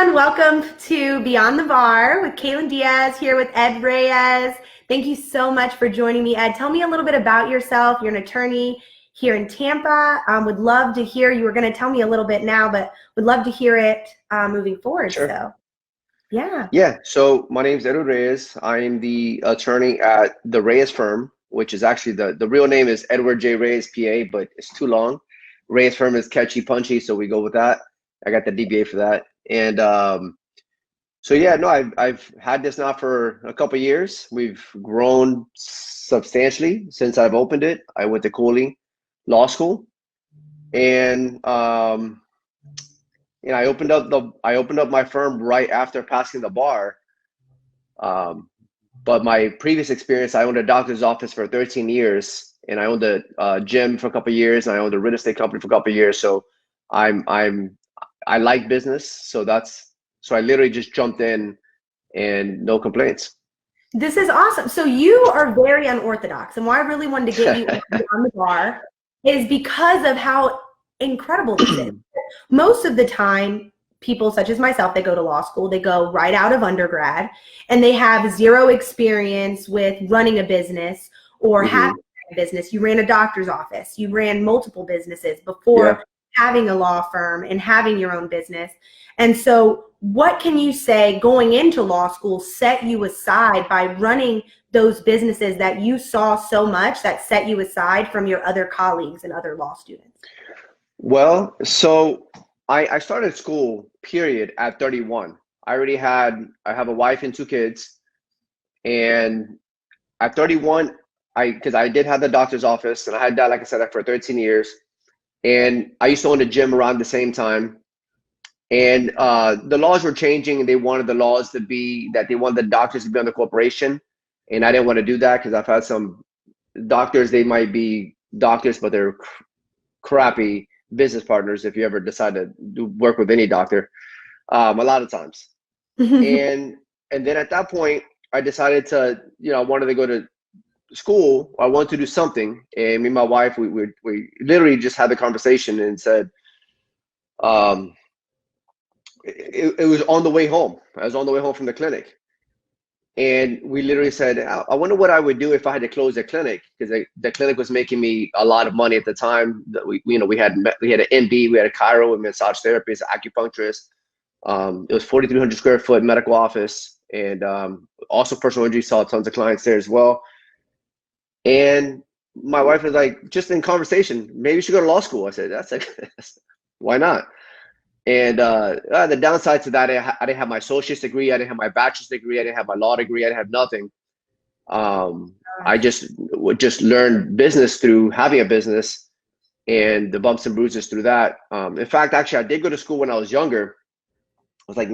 everyone. Welcome to Beyond the Bar with Kaitlynn Diaz here with Ed Reyes. Thank you so much for joining me, Ed. Tell me a little bit about yourself. You're an attorney here in Tampa. Would love to hear, you were going to tell me a little bit now, but would love to hear it moving forward. Sure. So, yeah. Yeah. So my name is Atty Reyes. I am the attorney at the Reyes Firm, which is actually the real name is Edward J. Reyes, PA, but it's too long. Reyes Firm is catchy, punchy, so we go with that. I got the DBA for that. And so yeah, no, I've had this now for a couple of years. We've grown substantially since I've opened it. I went to Cooley Law School, and I opened up my firm right after passing the bar. But my previous experience, I owned a doctor's office for 13 years, and I owned a gym for a couple of years, and I owned a real estate company for a couple of years. So I like business, so I literally just jumped in, and no complaints. This is awesome. So you are very unorthodox, and why I really wanted to get you on the bar is because of how incredible this is. Most of the time, people such as myself, they go to law school, they go right out of undergrad, and they have zero experience with running a business or having a business. You ran a doctor's office, you ran multiple businesses before having a law firm and having your own business. And so what can you say going into law school set you aside by running those businesses that you saw so much that set you aside from your other colleagues and other law students? Well, so I started school, period, at 31. I have a wife and two kids. And at 31, because I did have the doctor's office, and I had that, like I said, for 13 years. And I used to own a gym around the same time. And the laws were changing, and they wanted the laws to be that they wanted the doctors to be on the corporation. And I didn't want to do that because I've had some doctors, they might be doctors, but they're crappy business partners if you ever decide to work with any doctor, a lot of times. and then at that point, I decided to, I wanted to go to school. I wanted to do something, and me and my wife, we literally just had the conversation and said, it was on the way home. I was on the way home from the clinic, and we literally said, I wonder what I would do if I had to close the clinic, because the clinic was making me a lot of money at the time. That we had an MD, we had a chiro, a massage therapist, acupuncturist. It was 4,300 square foot medical office, and also personal injury, saw tons of clients there as well. And my wife was like, just in conversation, maybe you should go to law school. I said, why not? And the downside to that, I didn't have my associate's degree, I didn't have my bachelor's degree, I didn't have my law degree, I didn't have nothing. I just learned business through having a business, and the bumps and bruises through that. In fact, actually, I did go to school when I was younger. I was like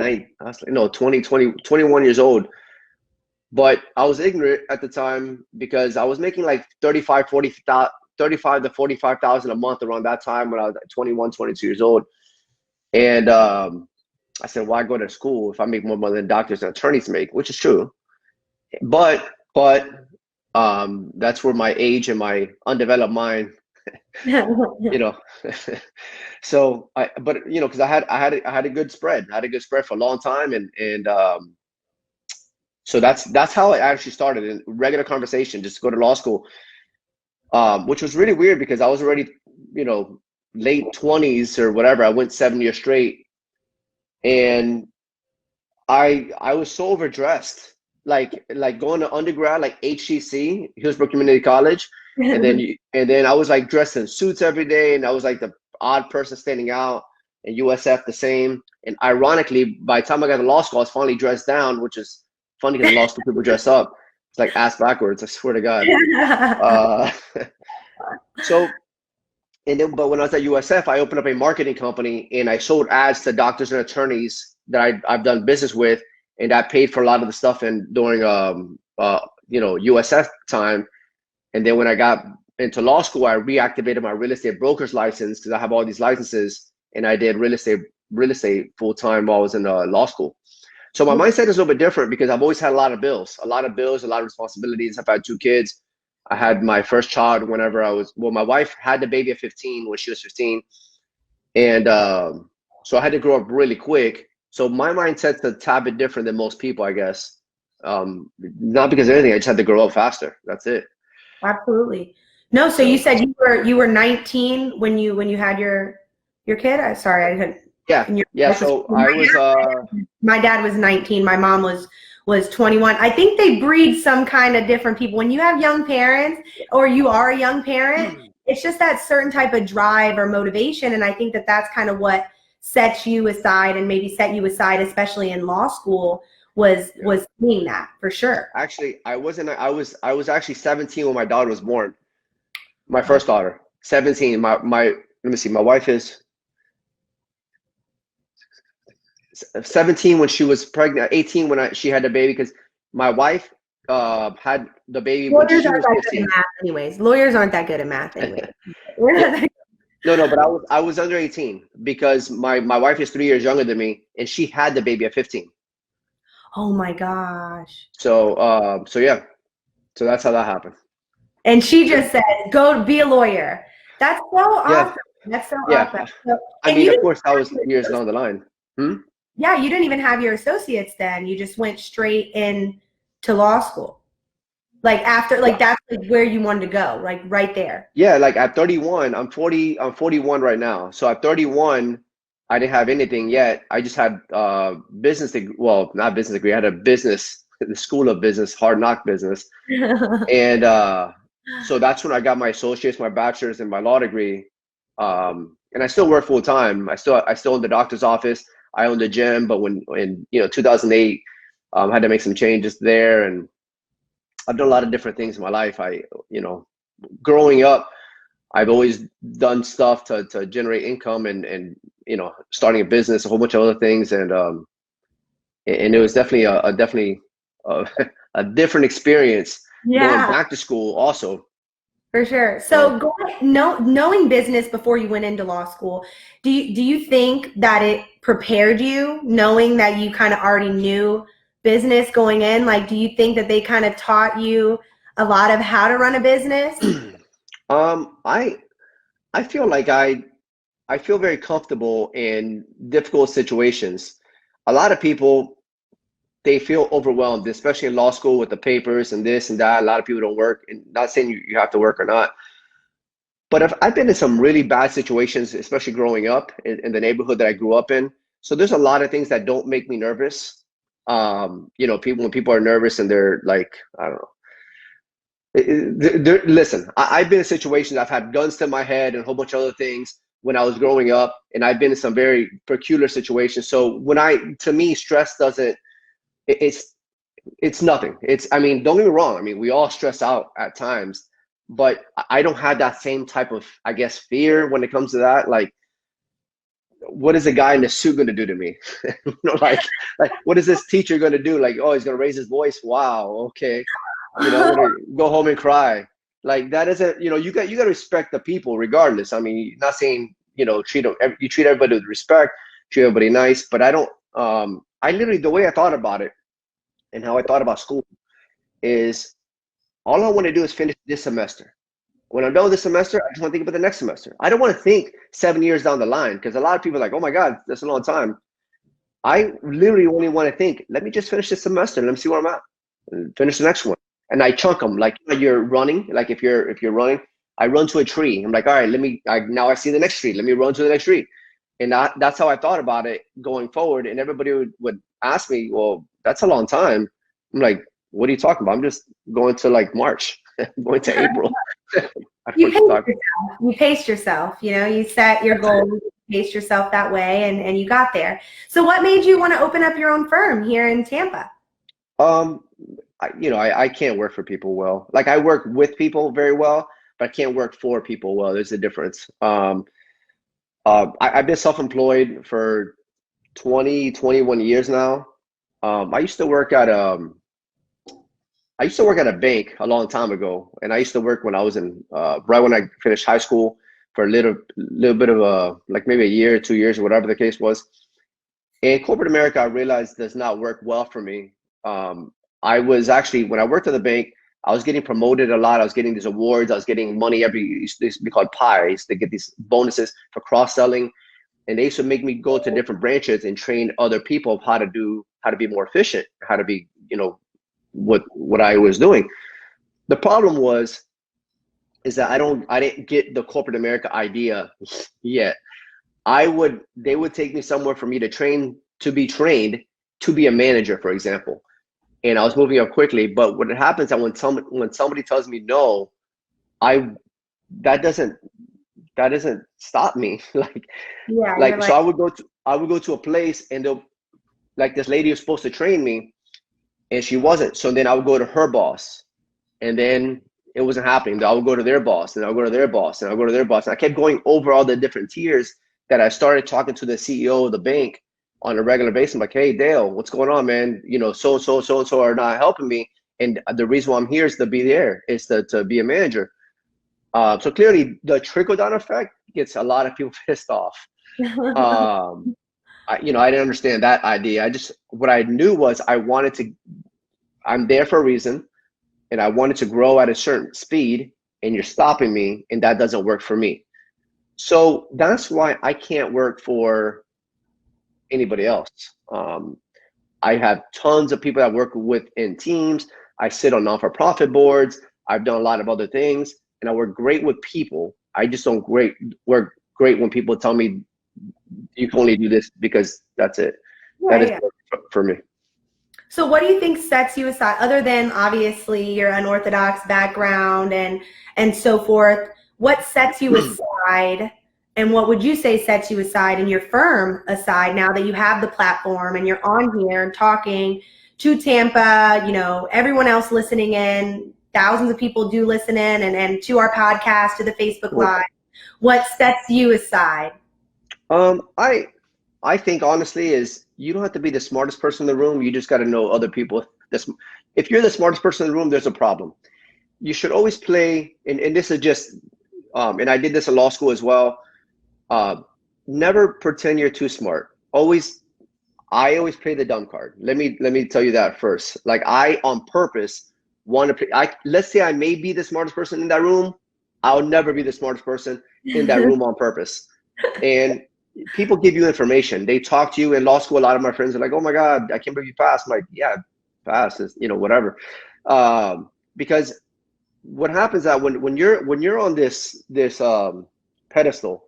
21 years old. But I was ignorant at the time because I was making like 35 to 45,000 a month around that time when I was like 21, 22 years old. And I said, why go to school if I make more money than doctors and attorneys make, which is true. But that's where my age and my undeveloped mind, So because I had a good spread. I had a good spread for a long time, and so that's how it actually started, in regular conversation, just to go to law school, which was really weird because I was already, late 20s or whatever. I went 7 years straight, and I was so overdressed, like going to undergrad, like HCC, Hillsborough Community College, and then I was like dressed in suits every day, and I was like the odd person standing out, and USF the same. And ironically, by the time I got to law school, I was finally dressed down, which is funny because law school people dress up. It's like ass backwards, I swear to God. But when I was at USF, I opened up a marketing company, and I sold ads to doctors and attorneys that I've done business with, and that paid for a lot of the stuff during USF time. And then when I got into law school, I reactivated my real estate broker's license because I have all these licenses, and I did real estate full time while I was in law school. So my mindset is a little bit different because I've always had a lot of bills, a lot of responsibilities. I've had two kids. I had my first child whenever my wife had the baby at 15 when she was 15. And so I had to grow up really quick. So my mindset's a tad bit different than most people, I guess. Not because of anything, I just had to grow up faster. That's it. Absolutely. No, so you said you were 19 when you had your kid? I'm sorry, I couldn't. Yeah. So I was My dad was 19. My mom was 21. I think they breed some kind of different people. When you have young parents or you are a young parent, it's just that certain type of drive or motivation. And I think that that's kind of what sets you aside and maybe set you aside, especially in law school, was seeing that for sure. actually I was actually 17 when my daughter was born. My first daughter, 17. My let me see, my wife is 17 when she was pregnant, 18 when she had the baby, because my wife had the baby when Lawyers she aren't was that good 15. at math anyways. Lawyers aren't that good at math anyway. No, but I was under 18 because my wife is 3 years younger than me, and she had the baby at 15. Oh my gosh. So yeah, so that's how that happened. And she just said, "Go be a lawyer." That's so Yeah, awesome. That's so yeah. awesome. So, I and mean, you of didn't course, that was years down the line. yeah, you didn't even have your associates then. You just went straight in to law school. Like after, like that's like where you wanted to go, like right there. Yeah, like at 31, I'm 40, I'm 41 right now. So at 31, I didn't have anything yet. I just had business degree, well, not business degree. I had a business, the school of business, hard knock business. And so that's when I got my associates, my bachelor's, and my law degree. And I still work full time. I still own the doctor's office. I own the gym, but when in 2008, had to make some changes there, and I've done a lot of different things in my life. Growing up, I've always done stuff to generate income and starting a business, a whole bunch of other things, and it was definitely a a different experience going back to school also. For sure. So knowing business before you went into law school, do you think that it prepared you, knowing that you kind of already knew business going in? Like, do you think that they kind of taught you a lot of how to run a business? I feel like I feel very comfortable in difficult situations. A lot of people, they feel overwhelmed, especially in law school with the papers and this and that. A lot of people don't work, and not saying you have to work or not. But I've been in some really bad situations, especially growing up in the neighborhood that I grew up in. So there's a lot of things that don't make me nervous. When people are nervous and they're like, I don't know. Listen, I've been in situations, I've had guns to my head and a whole bunch of other things when I was growing up, and I've been in some very peculiar situations. So to me, stress doesn't, it's nothing. I mean, don't get me wrong. I mean, we all stress out at times, but I don't have that same type of, I guess, fear when it comes to that. Like, what is a guy in a suit going to do to me? like what is this teacher going to do? Like, oh, he's going to raise his voice. Wow. Okay. I'm going to go home and cry. Like, that isn't, you got to respect the people regardless. I mean, not saying, you treat everybody with respect, treat everybody nice, but I don't, I literally, the way I thought about it and how I thought about school is all I want to do is finish this semester. When I'm done with this semester, I just want to think about the next semester. I don't want to think 7 years down the line, because a lot of people are like, oh my God, that's a long time. I literally only want to think, let me just finish this semester and let me see where I'm at and finish the next one. And I chunk them like you're running. Like if you're running, I run to a tree. I'm like, all right, now I see the next tree. Let me run to the next tree. And that's how I thought about it going forward. And everybody would ask me, well, that's a long time. I'm like, what are you talking about? I'm just going to like March, going to April. You paced yourself, you set your goal, you paced yourself that way, and you got there. So what made you want to open up your own firm here in Tampa? I can't work for people well. Like, I work with people very well, but I can't work for people well. There's a difference. I've been self-employed for 21 years now. I used to work at a bank a long time ago, and I used to work when I was in right when I finished high school for a little bit of like maybe a year, 2 years, or whatever the case was. In corporate America, I realized does not work well for me. I was actually, when I worked at the bank, I was getting promoted a lot. I was getting these awards. I was getting money used to be called pies. They get these bonuses for cross-selling. and they used to make me go to different branches and train other people of how to be more efficient, how to be, what I was doing. The problem is that I didn't get the corporate America idea yet. They would take me somewhere for me to be trained to be a manager, for example. And I was moving up quickly, but what happens that when somebody tells me no, that doesn't stop me. So I would go to a place, and they'll, like, this lady was supposed to train me and she wasn't. So then I would go to her boss, and then it wasn't happening. I would go to their boss, and I'll go to their boss, and I'll go to their boss. And I kept going over all the different tiers that I started talking to the CEO of the bank on a regular basis. I'm like, hey, Dale, what's going on, man? So are not helping me. And the reason why I'm here is to be there, is to be a manager. So clearly the trickle-down effect gets a lot of people pissed off. I didn't understand that idea. What I knew was I'm there for a reason, and I wanted to grow at a certain speed, and you're stopping me, and that doesn't work for me. So that's why I can't work for anybody else. I have tons of people that I work with in teams. I sit on non-for-profit boards. I've done a lot of other things, and I work great with people. I just don't work great when people tell me you can only do this because that's it. That is for me. So what do you think sets you aside, other than obviously your unorthodox background and so forth? What sets you aside, and what would you say sets you aside and your firm aside now that you have the platform and you're on here and talking to Tampa, everyone else listening in, thousands of people do listen in, and to our podcast, to the Facebook Live. What sets you aside? I think honestly is you don't have to be the smartest person in the room. You just got to know other people. If you're the smartest person in the room, there's a problem. You should always play, and this is just, and I did this in law school as well. Never pretend you're too smart. I always play the dumb card. Let me tell you that first. Like, I on purpose want to play. Let's say I may be the smartest person in that room. I'll never be the smartest person in that room on purpose. And people give you information. They talk to you in law school. A lot of my friends are like, "Oh my God, I can't believe you passed." I'm like, "Yeah, pass is, whatever." Because what happens that when you're on this pedestal,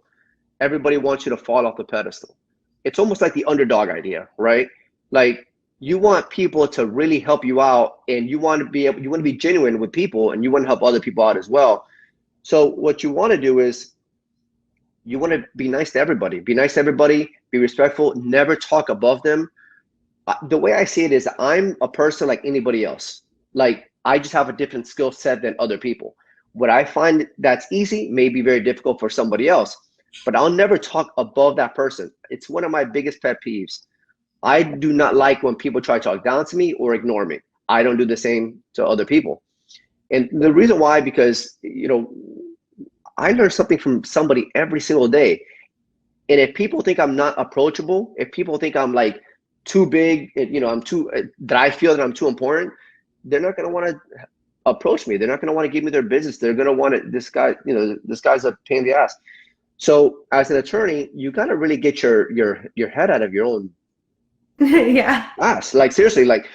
everybody wants you to fall off the pedestal. It's almost like the underdog idea, right? Like, you want people to really help you out, and you want to be genuine with people, and you want to help other people out as well. So what you want to do is you want to be nice to everybody. Be nice to everybody. Be respectful. Never talk above them. The way I see it is I'm a person like anybody else. Like, I just have a different skill set than other people. What I find that's easy may be very difficult for somebody else, but I'll never talk above that person. It's one of my biggest pet peeves. I do not like when people try to talk down to me or ignore me. I don't do the same to other people. And the reason why, because, I learn something from somebody every single day. And if people think I'm not approachable, if people think I'm like too big, that I feel that I'm too important, they're not going to want to approach me. They're not going to want to give me their business. They're going to want it. This guy's a pain in the ass. So as an attorney, you got to really get your head out of your own ass. Like, seriously, like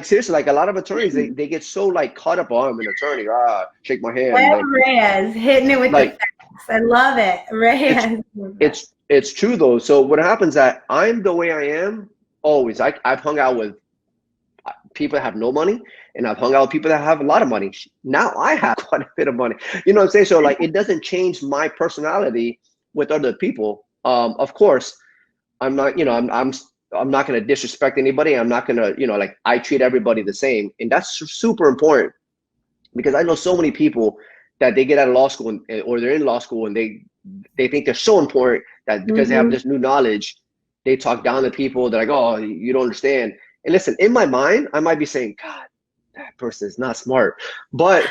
seriously, like a lot of attorneys, they get so like caught up on, I'm an attorney, shake my hand. Like, Reyes hitting it with the facts. I love it, Reyes. It's true though. So what happens that I'm the way I am always. I've hung out with people that have no money, and I've hung out with people that have a lot of money. Now I have quite a bit of money. You know what I'm saying? So like, it doesn't change my personality with other people. Of course, I'm not, I'm not going to disrespect anybody. I'm not going to, I treat everybody the same. And that's super important, because I know so many people that they get out of law school or they're in law school, and they think they're so important that because they have this new knowledge, they talk down to people. They're like, "Oh, you don't understand." And listen, in my mind, I might be saying, "God, that person is not smart," but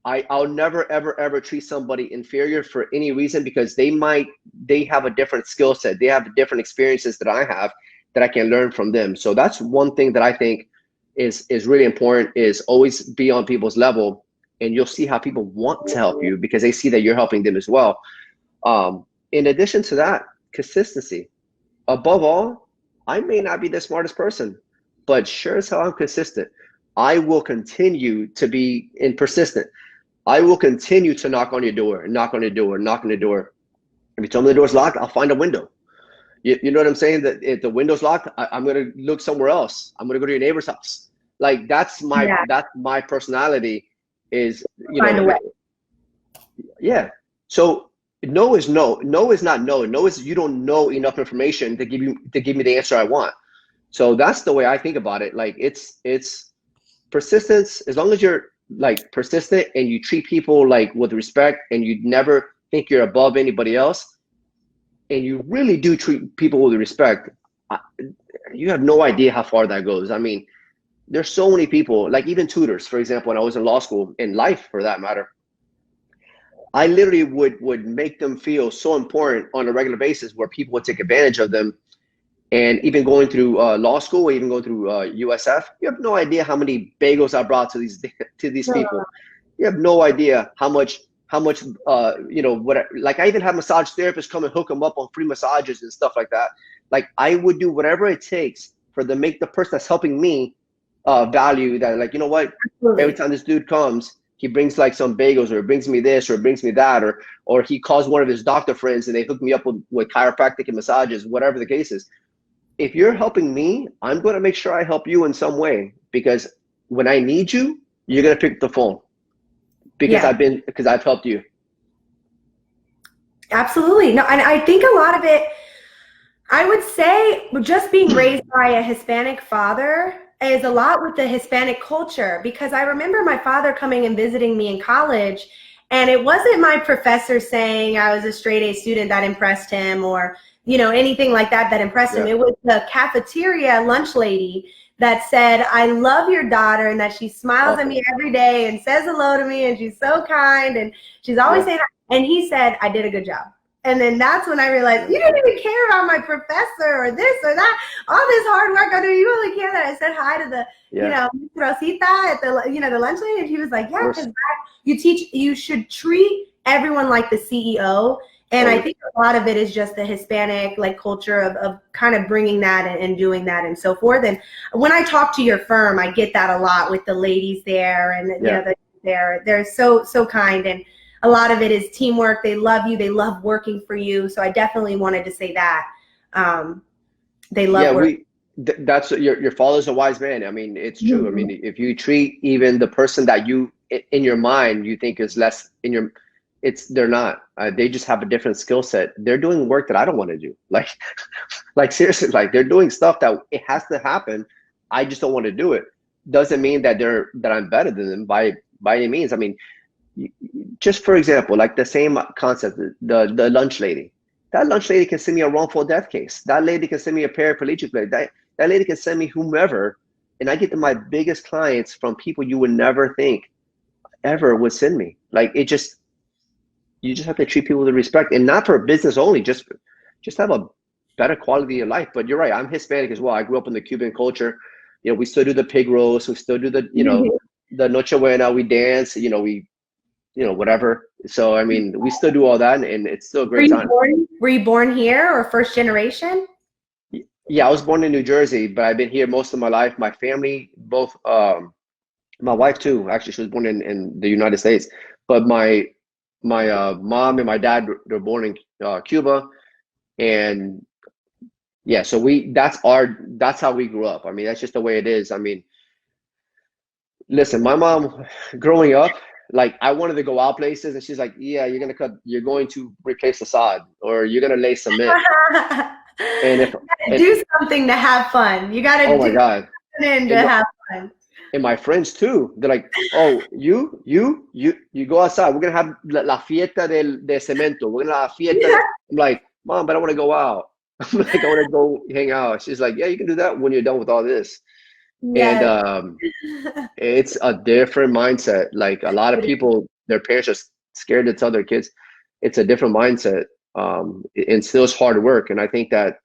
I'll never, ever, ever treat somebody inferior for any reason, because they have a different skill set. They have different experiences that I have that I can learn from them. So that's one thing that I think is really important, is always be on people's level, and you'll see how people want to help you because they see that you're helping them as well. In addition to that, consistency. Above all, I may not be the smartest person, but sure as hell I'm consistent. I will continue to be persistent. I will continue to knock on your door, knock on your door, knock on your door. If you tell me the door's locked, I'll find a window. You know what I'm saying? That if the window's locked, I'm gonna look somewhere else. I'm gonna go to your neighbor's house. Like that's my personality. Is Find a way. Yeah. So no is no. No is not no. No is you don't know enough information to give me the answer I want. So that's the way I think about it. Like it's persistence. As long as you're like persistent and you treat people like with respect and you never think you're above anybody else, and you really do treat people with respect, you have no idea how far that goes. I mean, there's so many people, like even tutors, for example, when I was in law school, in life for that matter, I literally would make them feel so important on a regular basis where people would take advantage of them. And even going through law school, or even going through USF, you have no idea how many bagels I brought to these people. You have no idea how much like I even have massage therapists come and hook them up on free massages and stuff like that. Like I would do whatever it takes for to make the person that's helping me value that. Like, you know what? Absolutely. Every time this dude comes, he brings like some bagels, or brings me this, or brings me that, or he calls one of his doctor friends and they hook me up with chiropractic and massages, whatever the case is. If you're helping me, I'm going to make sure I help you in some way, because when I need you, you're going to pick the phone because I've helped you. Absolutely. No, and I think a lot of it, I would say just being raised by a Hispanic father is a lot with the Hispanic culture, because I remember my father coming and visiting me in college, and it wasn't my professor saying I was a straight A student that impressed him, or anything like that impressed him. It was the cafeteria lunch lady that said, I love your daughter, and that she smiles at me every day and says hello to me, and she's so kind, and she's always saying hi. And he said, I did a good job. And then that's when I realized, you didn't even care about my professor or this or that, all this hard work I do. You only care that I said hi to the, Rosita at the, the lunch lady. And he was like, yeah, because you should treat everyone like the CEO. And I think a lot of it is just the Hispanic like culture of kind of bringing that and doing that and so forth. And when I talk to your firm, I get that a lot with the ladies there, and they're so kind, and a lot of it is teamwork. They love you. They love working for you. So I definitely wanted to say that. They love work. That's your father's a wise man. I mean, it's true. I mean, if you treat even the person that you in your mind you think is less in your, they're not. They just have a different skill set. They're doing work that I don't want to do. Like seriously, like they're doing stuff that it has to happen. I just don't want to do it. Doesn't mean that I'm better than them by any means. I mean, just for example, like the same concept, the lunch lady. That lunch lady can send me a wrongful death case. That lady can send me a paraplegic lady. That lady can send me whomever, and I get to my biggest clients from people you would never think ever would send me. Like you just have to treat people with respect, and not for business only. Just have a better quality of life. But you're right. I'm Hispanic as well. I grew up in the Cuban culture. We still do the pig roast. We still do the the Noche Buena. We dance. Whatever. So, I mean, we still do all that, and it's still a great time. Were you born here or first generation? Yeah, I was born in New Jersey, but I've been here most of my life. My family, both, my wife too, actually, she was born in the United States. But my mom and my dad were born in Cuba. And yeah, so that's how we grew up. I mean, that's just the way it is. I mean, listen, my mom growing up, like I wanted to go out places, and she's like, yeah, you're going to replace facade, or you're going to lay cement. And do something to have fun. You got to do something to have fun. And my friends too, they're like, oh, you go outside. We're going to have la fiesta de cemento. We're going to have fiesta. I'm like, Mom, but I want to go out. I'm like, I want to go hang out. She's like, yeah, you can do that when you're done with all this. Yes. And it's a different mindset. Like a lot of people, their parents are scared to tell their kids. It's a different mindset. It instills hard work, and I think that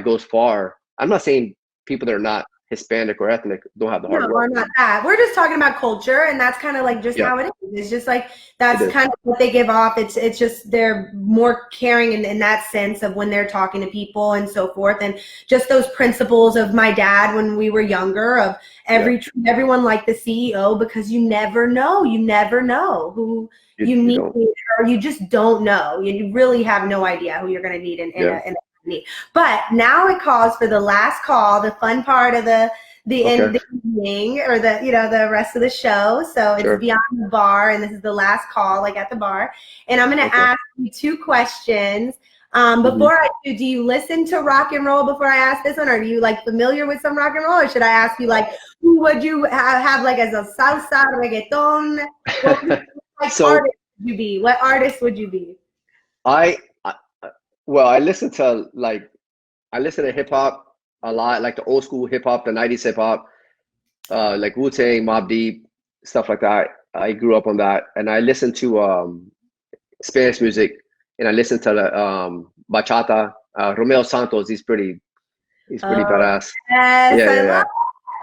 goes far. I'm not saying people that are not Hispanic or ethnic don't have the No, hard we're work. not that. We're just talking about culture, and that's kind of like just Yeah, how it is. It's just like that's it is. kind of what they give off. It's just they're more caring in that sense of when they're talking to people and so forth, and just those principles of my dad when we were younger of everyone like the CEO, because you never know who you You need, don't. or you just don't know. You really have no idea who you're going to need in a company. But now it calls for the last call, the fun part of the end of the evening, or the rest of the show. So it's Beyond the Bar, and this is the last call, like at the bar. And I'm going to ask you 2 questions. Before I do you listen to rock and roll before I ask this one? Are you like familiar with some rock and roll, or should I ask you like who would you have like as a salsa, reggaeton? What artist would you be? What artist would you be? I listen to hip hop a lot, like the old school hip hop, the 90s hip hop, like Wu-Tang, Mobb Deep, stuff like that. I grew up on that. And I listen to Spanish music, and I listen to the bachata. Romeo Santos, he's pretty badass. Yes,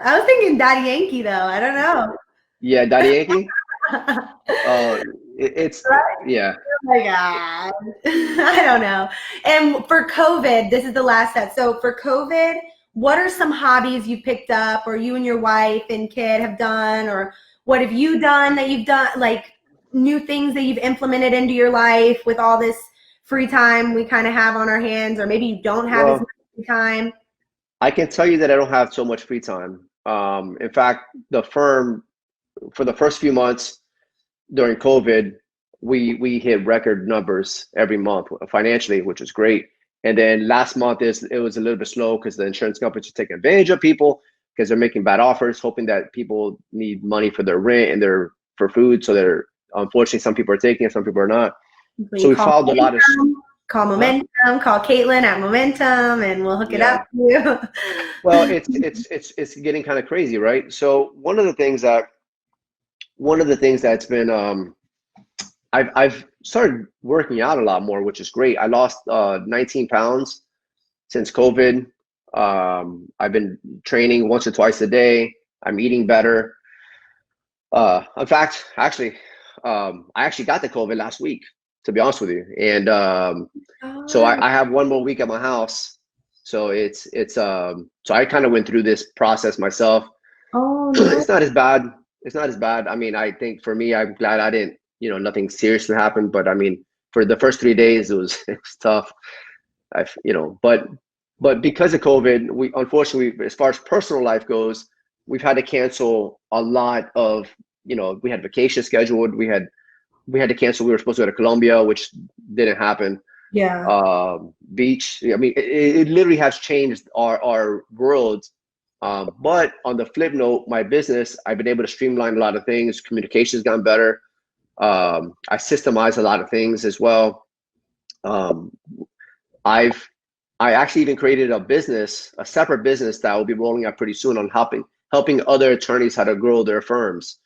I was thinking Daddy Yankee though. I don't know. Yeah, Daddy Yankee. It's yeah. Oh my God. I don't know. And for COVID, this is the last set. So for COVID, what are some hobbies you picked up, or you and your wife and kid have done, or what have you done that you've done, like new things that you've implemented into your life with all this free time we kind of have on our hands, or maybe you don't have as much free time? I can tell you that I don't have so much free time. In fact, the firm, for the first few months during COVID, we hit record numbers every month financially, which was great. And then last month it was a little bit slow because the insurance companies are taking advantage of people because they're making bad offers, hoping that people need money for their rent and for food. So unfortunately, some people are taking it, some people are not. So we followed a lot of. Call Momentum, call Kaitlynn at Momentum, and we'll hook it up for you. Well, it's getting kind of crazy, right? So one of the things that's been I've started working out a lot more, which is great. I lost 19 pounds since COVID. I've been training once or twice a day. I'm eating better. In fact, I actually got the COVID last week, to be honest with you. And so I have one more week at my house. So so I kind of went through this process myself. Oh, no. It's not as bad. It's not as bad. I mean, I think for me, I'm glad I didn't, nothing serious happened. But I mean, for the first 3 days, it was tough. But because of COVID, we unfortunately, as far as personal life goes, we've had to cancel a lot of, we had vacation scheduled. We had to cancel. We were supposed to go to Colombia, which didn't happen. Yeah. Beach. I mean, it literally has changed our world. But on the flip note, my business, I've been able to streamline a lot of things. Communication's gotten better. I systemize a lot of things as well. I actually even created a separate business that will be rolling out pretty soon on helping other attorneys how to grow their firms.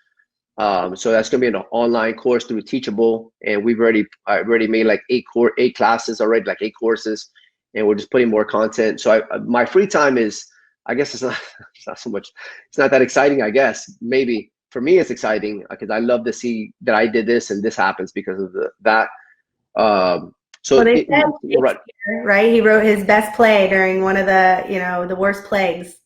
So that's going to be an online course through Teachable, and I already made like 8 classes already, like 8 courses, and we're just putting more content. So my free time is, I guess it's not so much, it's not that exciting, I guess. Maybe for me it's exciting because I love to see that I did this and this happens because of that. So they said right? He wrote his best play during one of the worst plagues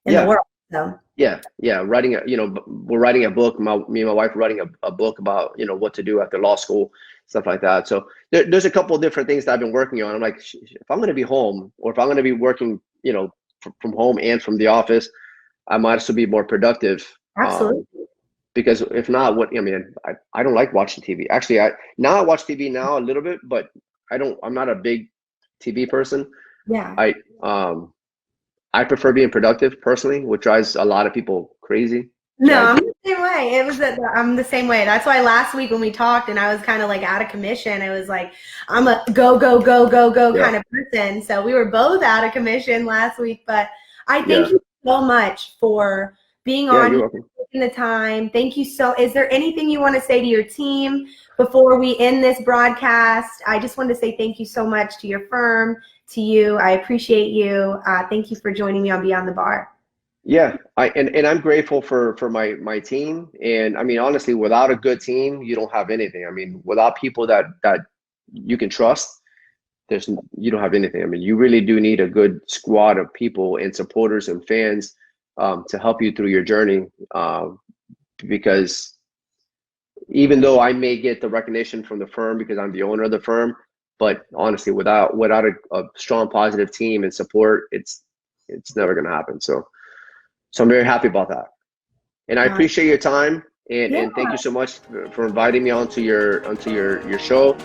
in the world. So. Yeah. We're writing a book. Me and my wife are writing a book about, what to do after law school, stuff like that. So there's a couple of different things that I've been working on. I'm like, if I'm going to be home, or if I'm going to be working, from home and from the office, I might as well be more productive. Absolutely. Because if not, I don't like watching TV. Actually, I watch TV now a little bit, but I'm not a big TV person. Yeah. I prefer being productive personally, which drives a lot of people crazy. No, I'm the same way. I'm the same way. That's why last week when we talked and I was kind of like out of commission, I was like, I'm a go kind of person. So we were both out of commission last week, but I thank you so much for being on, taking the time. Thank you. Is there anything you want to say to your team before we end this broadcast? I just wanted to say thank you so much to your firm, to you. I appreciate you. Thank you for joining me on Beyond the Bar. Yeah, and I'm grateful for my team. And I mean, honestly, without a good team, you don't have anything. I mean, without people that you can trust, you don't have anything. I mean, you really do need a good squad of people and supporters and fans to help you through your journey. Because even though I may get the recognition from the firm because I'm the owner of the firm, but honestly, without a strong positive team and support, it's never going to happen. So I'm very happy about that. And I appreciate your time, and Yeah. thank you so much for inviting me onto your show.